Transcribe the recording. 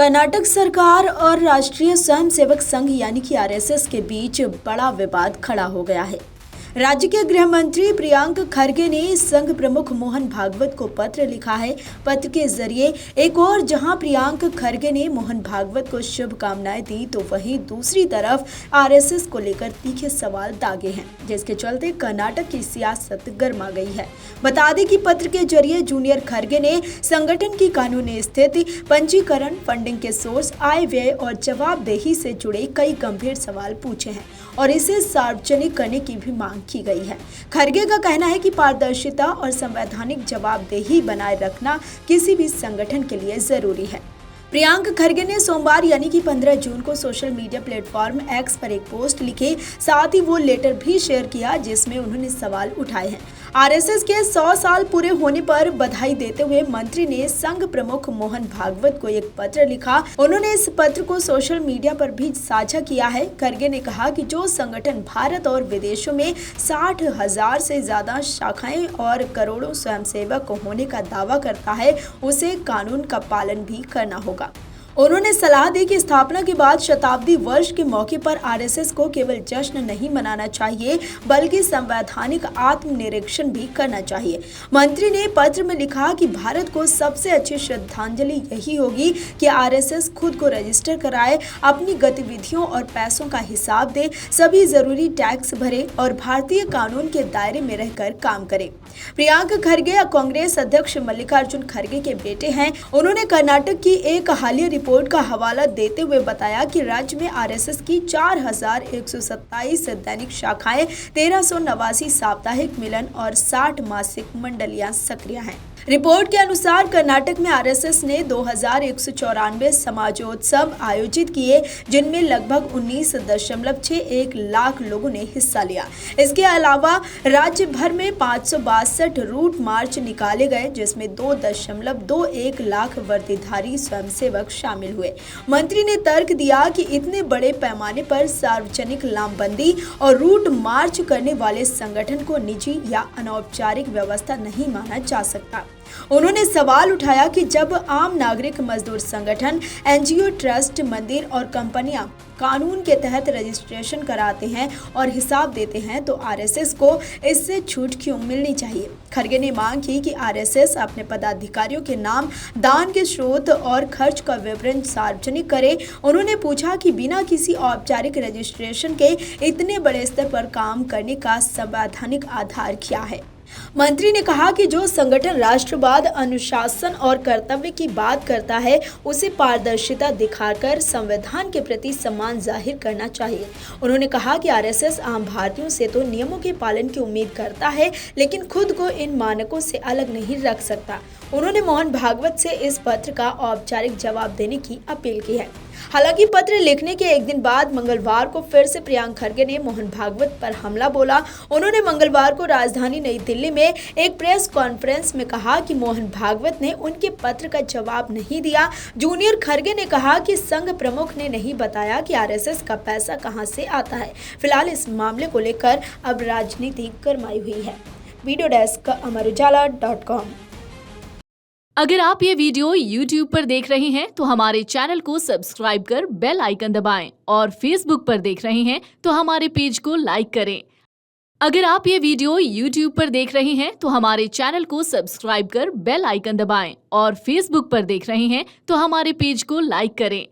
कर्नाटक सरकार और राष्ट्रीय स्वयंसेवक संघ यानी कि आरएसएस के बीच बड़ा विवाद खड़ा हो गया है। राज्य के गृह मंत्री प्रियांक खरगे ने संघ प्रमुख मोहन भागवत को पत्र लिखा है। पत्र के जरिए एक और जहां प्रियांक खरगे ने मोहन भागवत को शुभकामनाएं दी, तो वहीं दूसरी तरफ आरएसएस को लेकर तीखे सवाल दागे हैं, जिसके चलते कर्नाटक की सियासत गर्मा गई है। बता दें कि पत्र के जरिए जूनियर खरगे ने संगठन की कानूनी स्थिति, पंजीकरण, फंडिंग के सोर्स, आय व्यय और जवाबदेही से जुड़े कई गंभीर सवाल पूछे हैं और इसे सार्वजनिक करने की भी मांग की गई है। खरगे का कहना है कि पारदर्शिता और संवैधानिक जवाबदेही बनाए रखना किसी भी संगठन के लिए जरूरी है। प्रियांक खरगे ने सोमवार यानी कि 15 जून को सोशल मीडिया प्लेटफॉर्म एक्स पर एक पोस्ट लिखे, साथ ही वो लेटर भी शेयर किया जिसमें उन्होंने सवाल उठाए हैं। आरएसएस के 100 साल पूरे होने पर बधाई देते हुए मंत्री ने संघ प्रमुख मोहन भागवत को एक पत्र लिखा। उन्होंने इस पत्र को सोशल मीडिया पर भी साझा किया है। खरगे ने कहा कि जो संगठन भारत और विदेशों में 60,000 से ज्यादा शाखाएं और करोड़ों स्वयंसेवक होने का दावा करता है, उसे कानून का पालन भी करना होगा। उन्होंने सलाह दी कि स्थापना के बाद शताब्दी वर्ष के मौके पर आरएसएस को केवल जश्न नहीं मनाना चाहिए, बल्कि संवैधानिक आत्मनिरीक्षण भी करना चाहिए। मंत्री ने पत्र में लिखा कि भारत को सबसे अच्छी श्रद्धांजलि यही होगी कि आरएसएस खुद को रजिस्टर कराए, अपनी गतिविधियों और पैसों का हिसाब दे, सभी जरूरी टैक्स भरे और भारतीय कानून के दायरे में रहकर काम करे। प्रियांक खरगे कांग्रेस अध्यक्ष मल्लिकार्जुन खरगे के बेटे हैं। उन्होंने कर्नाटक की एक हालिया रिपोर्ट का हवाला देते हुए बताया कि राज्य में आरएसएस की 4,127 दैनिक शाखाएं, 1,389 साप्ताहिक मिलन और 60 मासिक मंडलियां सक्रिय हैं। रिपोर्ट के अनुसार कर्नाटक में आरएसएस ने 2,194 समाजोत्सव आयोजित किए, जिनमें लगभग 19.61 लाख लोगों ने हिस्सा लिया। इसके अलावा राज्य भर में 562 रूट मार्च निकाले गए, जिसमें 2.21 लाख वर्दीधारी स्वयंसेवक शामिल हुए। मंत्री ने तर्क दिया कि इतने बड़े पैमाने पर सार्वजनिक लामबंदी और रूट मार्च करने वाले संगठन को निजी या अनौपचारिक व्यवस्था नहीं माना जा सकता। उन्होंने सवाल उठाया कि जब आम नागरिक, मजदूर संगठन, एनजीओ, ट्रस्ट, मंदिर और कंपनियां कानून के तहत रजिस्ट्रेशन कराते हैं और हिसाब देते हैं, तो आरएसएस को इससे छूट क्यों मिलनी चाहिए। खरगे ने मांग की कि आरएसएस अपने पदाधिकारियों के नाम, दान के स्रोत और खर्च का विवरण सार्वजनिक करे। उन्होंने पूछा कि बिना किसी औपचारिक रजिस्ट्रेशन के इतने बड़े स्तर पर काम करने का संवैधानिक आधार क्या है। मंत्री ने कहा कि जो संगठन राष्ट्रवाद, अनुशासन और कर्तव्य की बात करता है, उसे पारदर्शिता दिखाकर संविधान के प्रति सम्मान जाहिर करना चाहिए। उन्होंने कहा कि आरएसएस आम भारतीयों से तो नियमों के पालन की उम्मीद करता है, लेकिन खुद को इन मानकों से अलग नहीं रख सकता। उन्होंने मोहन भागवत से इस पत्र का औपचारिक जवाब देने की अपील की है। हालांकि पत्र लिखने के एक दिन बाद मंगलवार को फिर से प्रियांक खरगे ने मोहन भागवत पर हमला बोला। उन्होंने मंगलवार को राजधानी नई दिल्ली में एक प्रेस कॉन्फ्रेंस में कहा कि मोहन भागवत ने उनके पत्र का जवाब नहीं दिया। जूनियर खरगे ने कहा कि संघ प्रमुख ने नहीं बताया कि आरएसएस का पैसा कहां से आता है। फिलहाल इस मामले को लेकर अब राजनीति गरमाई हुई है। वीडियो डेस्क अमरउजाला.com। अगर आप ये वीडियो YouTube पर देख रहे हैं तो हमारे चैनल को सब्सक्राइब कर बेल आइकन दबाएं और Facebook पर देख रहे हैं तो हमारे पेज को लाइक करें। अगर आप ये वीडियो YouTube पर देख रहे हैं तो हमारे चैनल को सब्सक्राइब कर बेल आइकन दबाएं और Facebook पर देख रहे हैं तो हमारे पेज को लाइक करें।